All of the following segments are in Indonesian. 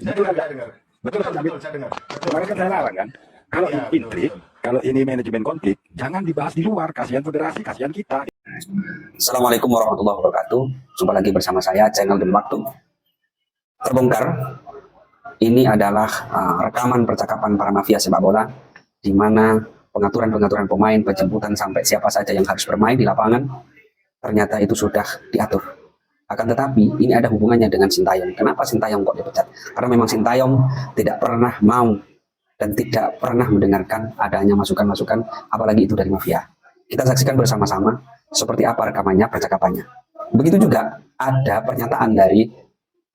Saya dengar, saya dengar. Betul kan, David? Betul, saya dengar. Betul. Kemarin kan saya larang kan. Kalau Iya, ini betul, intrik, betul. kalau ini manajemen konflik, jangan dibahas di luar. Kasihan federasi, kasihan kita. Assalamualaikum warahmatullahi wabarakatuh. Jumpa lagi bersama saya, channel dan waktu. Terbongkar, ini adalah rekaman percakapan para mafia sepak bola, di mana pengaturan-pengaturan pemain, penjemputan sampai siapa saja yang harus bermain di lapangan, ternyata itu sudah diatur. Akan tetapi, ini ada hubungannya dengan Sintayong. Kenapa Sintayong kok dipecat? Karena memang Sintayong tidak pernah mau dan tidak pernah mendengarkan adanya masukan-masukan, apalagi itu dari mafia. Kita saksikan bersama-sama seperti apa rekamannya, percakapannya. Begitu juga ada pernyataan dari,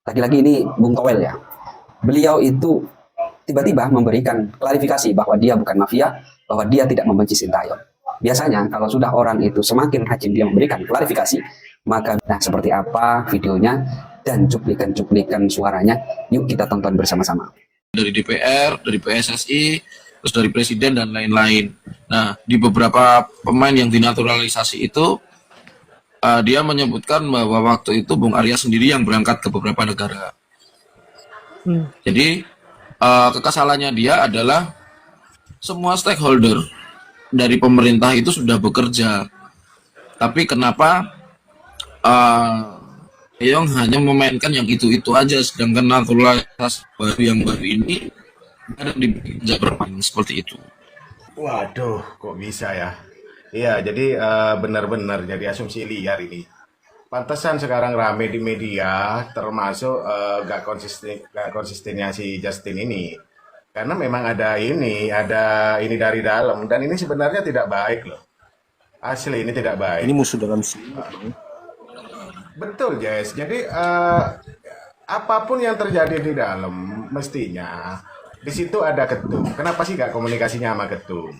lagi-lagi ini Bung Towel ya. Beliau itu tiba-tiba memberikan klarifikasi bahwa dia bukan mafia, bahwa dia tidak membenci Sintayong. Biasanya kalau sudah orang itu semakin rajin dia memberikan klarifikasi, maka nah seperti apa videonya dan cuplikan-cuplikan suaranya, yuk kita tonton bersama-sama. Dari DPR, dari PSSI, terus dari Presiden dan lain-lain. Nah, di beberapa pemain yang dinaturalisasi itu, dia menyebutkan bahwa waktu itu Bung Arya sendiri yang berangkat ke beberapa negara. Jadi, kekesalannya dia adalah semua stakeholder dari pemerintah itu sudah bekerja. Tapi kenapa Yang hanya memainkan yang itu-itu aja, sedangkan naturalitas baru yang baru ini ada di bermain seperti itu. Waduh, kok bisa ya? Iya, jadi benar-benar jadi asumsi liar ini. Pantesan sekarang rame di media, termasuk gak konsistennya si Justin ini. Karena memang ada ini dari dalam, dan ini sebenarnya tidak baik loh. Asli ini tidak baik. Ini musuh dalam sini. Betul, Jess. Jadi apapun yang terjadi di dalam, mestinya di situ ada ketum. Kenapa sih gak komunikasinya sama ketum?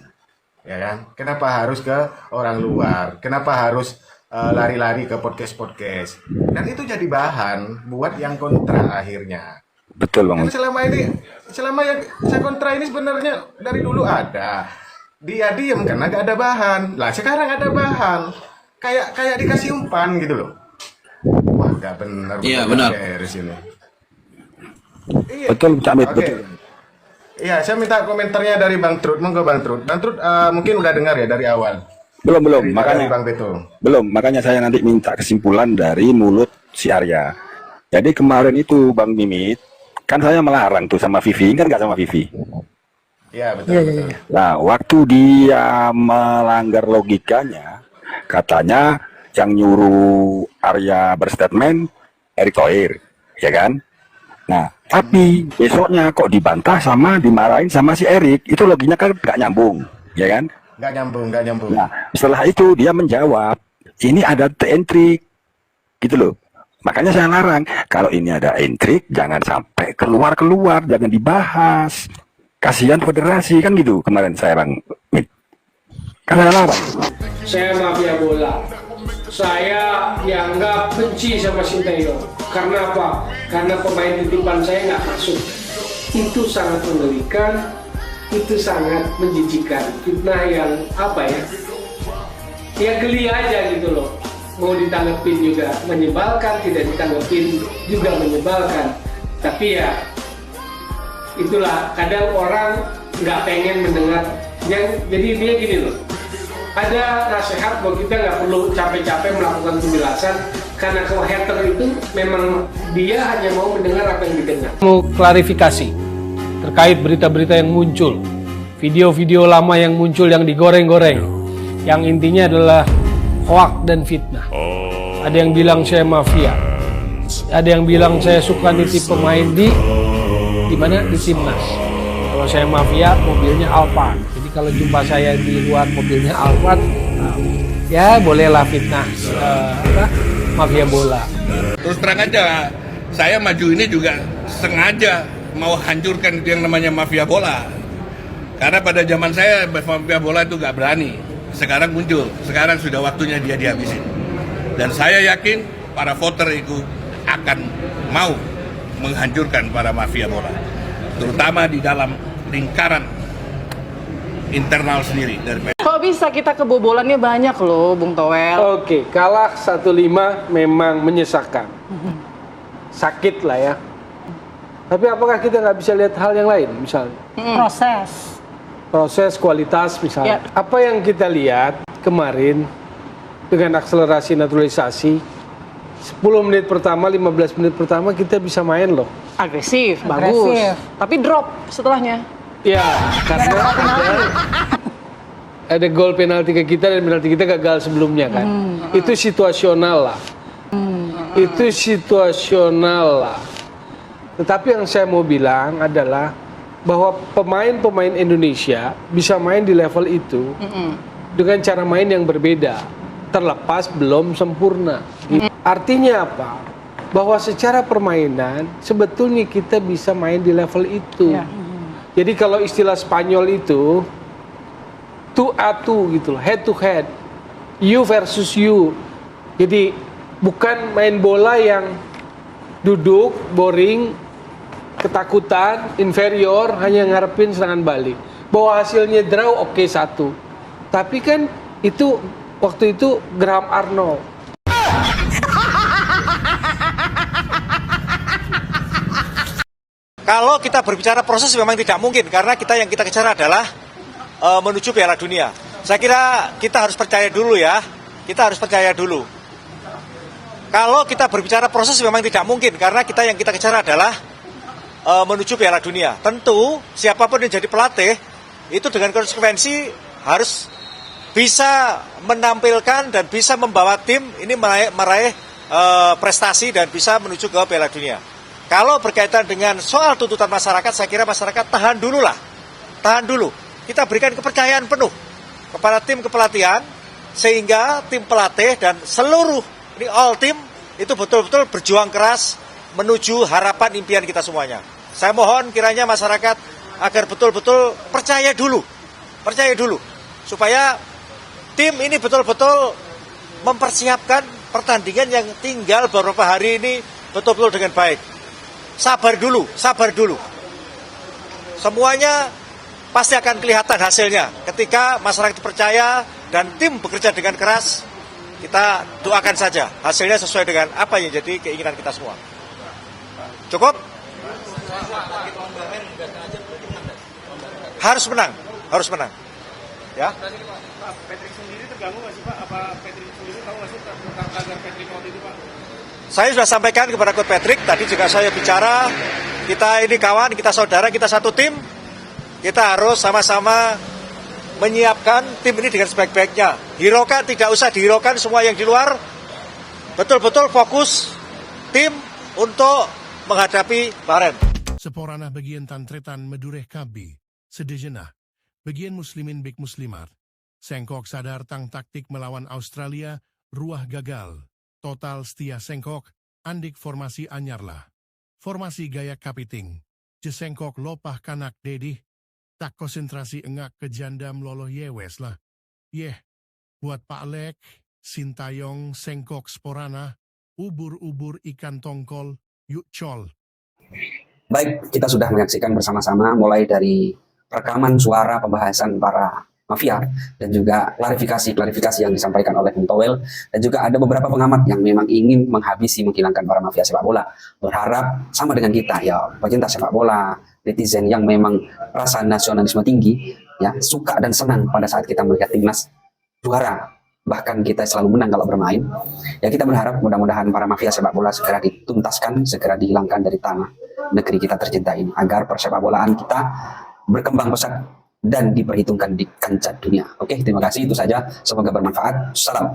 Ya kan? Kenapa harus ke orang luar? Kenapa harus lari-lari ke podcast-podcast? Dan itu jadi bahan buat yang kontra akhirnya. Betul Bang. Kan selama yang saya kontra ini sebenarnya dari dulu ada. Dia diem karena gak ada bahan. Lah sekarang ada bahan. Kayak dikasih umpan gitu loh. Wah, gak benar. Iya, benar. Ini. Iya. Betul, Cak Mit, Oke. betul. Iya, saya minta komentarnya dari Bang Trud. Monggo Bang Trud. Bang Trud mungkin udah dengar ya dari awal. Belum, Dari makanya Bang Beto. belum, makanya saya nanti minta kesimpulan dari mulut si Arya. Jadi kemarin itu Bang Mimit, kan saya melarang tuh sama Vivi, kan nggak sama Vivi. Iya, betul. Nah, waktu dia melanggar logikanya, katanya yang nyuruh Arya berstatement Erick Thohir, ya kan? Nah, tapi besoknya kok dibantah sama dimarahin sama si Erick, itu loginya kan nggak nyambung, ya kan? Nggak nyambung. Nah, setelah itu dia menjawab, ini ada intrik, gitu loh. Makanya saya larang, kalau ini ada intrik, jangan sampai keluar-keluar, jangan dibahas. Kasihan federasi, kan gitu kemarin saya Bang Mit. Kan saya larang. Saya mafia bola. Saya dianggap benci sama Sintayong. Karena apa? Karena pemain titipan saya nggak masuk. Itu sangat mengerikan. Itu sangat menjijikan. Fitnah yang apa ya? Ya geli aja gitu loh. Mau ditanggepin juga menyebalkan, tidak ditanggepin juga menyebalkan. Tapi ya itulah kadang orang nggak pengen mendengar. Jadi dia gini loh. Ada nasihat bahwa kita nggak perlu capek-capek melakukan penjelasan karena kalau hater itu memang dia hanya mau mendengar apa yang didengar. Mau klarifikasi terkait berita-berita yang muncul, video-video lama yang muncul yang digoreng-goreng, yang intinya adalah hoak dan fitnah. Ada yang bilang saya mafia, ada yang bilang saya suka nitip pemain di mana di timnas. Kalau saya mafia, mobilnya Alphard. Jadi kalau jumpa saya di luar mobilnya Alphard, ya bolehlah fitnah mafia bola. Terus terang aja, saya maju ini juga sengaja mau hancurkan itu yang namanya mafia bola. Karena pada zaman saya mafia bola itu gak berani. Sekarang muncul, sekarang sudah waktunya dia dihabisin. Dan saya yakin para voter itu akan mau menghancurkan para mafia bola. Terutama di dalam lingkaran internal sendiri dari PSSI. Kok bisa kita kebobolannya banyak loh, Bung Towel? Oke, kalah 1-5 memang menyesakan. Sakit lah ya. Tapi apakah kita nggak bisa lihat hal yang lain, misalnya proses kualitas misalnya? Apa yang kita lihat kemarin dengan akselerasi naturalisasi 10 menit pertama, 15 menit pertama kita bisa main loh. Agresif, bagus. Tapi drop setelahnya. Ya, karena ada gol penalti ke kita dan penalti kita gagal sebelumnya kan. Itu situasional lah. Itu situasional lah. Tetapi yang saya mau bilang adalah bahwa pemain-pemain Indonesia bisa main di level itu dengan cara main yang berbeda, terlepas belum sempurna. Artinya apa? Bahwa secara permainan sebetulnya kita bisa main di level itu. Jadi kalau istilah Spanyol itu two a two gitu loh, head to head, you versus you. Jadi bukan main bola yang duduk, boring, ketakutan, inferior, hanya ngarepin serangan balik. Bahwa hasilnya draw oke, 1. Tapi kan itu waktu itu Graham Arnold. Kalau kita berbicara proses memang tidak mungkin karena yang kita kejar adalah menuju Piala Dunia. Saya kira kita harus percaya dulu ya. Kita harus percaya dulu. Kalau kita berbicara proses memang tidak mungkin karena yang kita kejar adalah menuju Piala Dunia. Tentu siapapun yang jadi pelatih itu dengan konsekuensi harus bisa menampilkan dan bisa membawa tim ini meraih prestasi dan bisa menuju ke Piala Dunia. Kalau berkaitan dengan soal tuntutan masyarakat, saya kira masyarakat tahan dulu lah. Tahan dulu. Kita berikan kepercayaan penuh kepada tim kepelatihan, sehingga tim pelatih dan seluruh, ini all tim, itu betul-betul berjuang keras menuju harapan impian kita semuanya. Saya mohon kiranya masyarakat agar betul-betul percaya dulu. Percaya dulu. Supaya tim ini betul-betul mempersiapkan pertandingan yang tinggal beberapa hari ini betul-betul dengan baik. Sabar dulu, sabar dulu. Semuanya pasti akan kelihatan hasilnya. Ketika masyarakat percaya dan tim bekerja dengan keras, kita doakan saja hasilnya sesuai dengan apa yang jadi keinginan kita semua. Cukup? Harus menang, harus menang. Ya. Patrick sendiri terganggu nggak sih Pak? Apa Patrick sendiri tahu nggak sih tentang kabar Patrick waktu itu Pak? Saya sudah sampaikan kepada Coach Patrick, tadi juga saya bicara, kita ini kawan, kita saudara, kita satu tim, kita harus sama-sama menyiapkan tim ini dengan sebaik-baiknya. Hiraukan, tidak usah dihiraukan semua yang di luar, betul-betul fokus tim untuk menghadapi Bahrain. Seporana bagian tantretan medureh kabi, sedejenah, bagian muslimin bik muslimat, Sengkok sadar tang taktik melawan Australia, ruah gagal. Total setia Sengkok, andik formasi anyarlah. Formasi gaya kapiting. Jesengkok lopah kanak dedih. Tak konsentrasi engak ke jandam loloh yewes lah. Buat Pak Lek, Sintayong, Sengkok Sporana, ubur-ubur ikan tongkol, yuk col. Baik, kita sudah menyaksikan bersama-sama mulai dari rekaman suara pembahasan para mafia dan juga klarifikasi yang disampaikan oleh Bung Towel, dan juga ada beberapa pengamat yang memang ingin menghabisi, menghilangkan para mafia sepak bola, berharap sama dengan kita ya, pecinta sepak bola, netizen yang memang rasa nasionalisme tinggi ya, suka dan senang pada saat kita melihat timnas juara, bahkan kita selalu menang kalau bermain ya. Kita berharap mudah-mudahan para mafia sepak bola segera dituntaskan, segera dihilangkan dari tanah negeri kita tercinta ini, agar persepak bolaan kita berkembang pesat dan diperhitungkan di kancah dunia. Oke, terima kasih, itu saja. Semoga bermanfaat. Salam.